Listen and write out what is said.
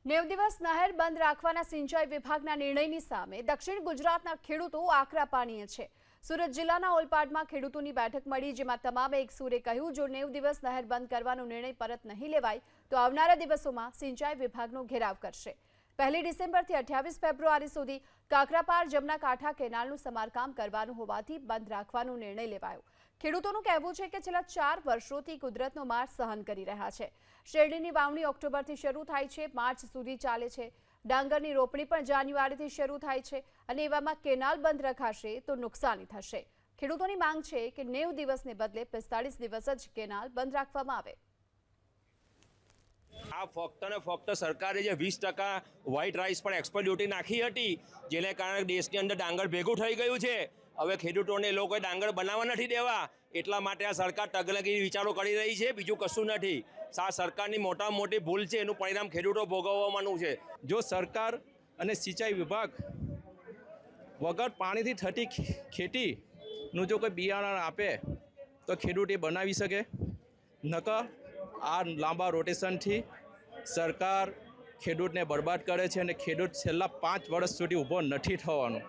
90 દિવસ નહેર બંધ રાખવાના સિંચાઈ વિભાગના નિર્ણયની સામે દક્ષિણ ગુજરાતના ખેડૂતો આકરા પાણીએ છે। સુરત જિલ્લાના ઓલપાડમાં ખેડૂતોની બેઠક મળી, જેમાં તમામે એક સૂરે કહ્યું, જો 90 દિવસ નહેર બંધ કરવાનો નિર્ણય પરત નહીં લેવાય તો આવનારા દિવસોમાં સિંચાઈ વિભાગનો ઘેરાવ કરશે। 1 ડિસેમ્બરથી 28 ફેબ્રુઆરી સુધી કાકરાપાર જમના કાંઠા કેનાલનું સમારકામ કરવાનું હોવાથી બંધ રાખવાનો નિર્ણય લેવાયો। ખેડૂતોનું કહેવું છે કે છેલ્લા 4 વર્ષોથી કુદરતનો માર સહન કરી રહ્યા છે। શેરડીની વાવણી ઓક્ટોબરથી શરૂ થાય છે, માર્ચ સુધી ચાલે છે। ડાંગરની રોપણી પણ જાન્યુઆરીથી શરૂ થાય છે અને એવામાં કેનાલ બંધ રખાશે તો નુકસાની થશે। ખેડૂતોની માંગ છે કે 90 દિવસને બદલે 45 દિવસ જ કેનાલ બંધ રાખવામાં આવે। આ ફક્ત ને ફક્ત સરકારે જે 20% વ્હાઇટ રાઈસ પર એક્સપોર્ટ ડ્યુટી નાખી હતી, જેને કારણે દેશની અંદર ડાંગર ભેગું થઈ ગયું છે। હવે ખેડૂતોને લોકોએ ડાંગર બનાવવા નથી દેવા, એટલા માટે આ સરકાર તગલગી વિચારો કરી રહી છે, બીજું કશું નથી। આ સરકારની મોટામાં મોટી ભૂલ છે, એનું પરિણામ ખેડૂતો ભોગવવાનું છે। જો સરકાર અને સિંચાઈ વિભાગ વગર પાણીથી થતી ખેતીનું જો કોઈ બિયારણ આપે તો ખેડૂત એ બનાવી શકે, નકર આ લાંબા રોટેશનથી સરકાર ખેડૂતને બરબાદ કરે છે અને ખેડૂત છેલ્લા 5 વર્ષ સુધી ઊભો નથી થવાનો।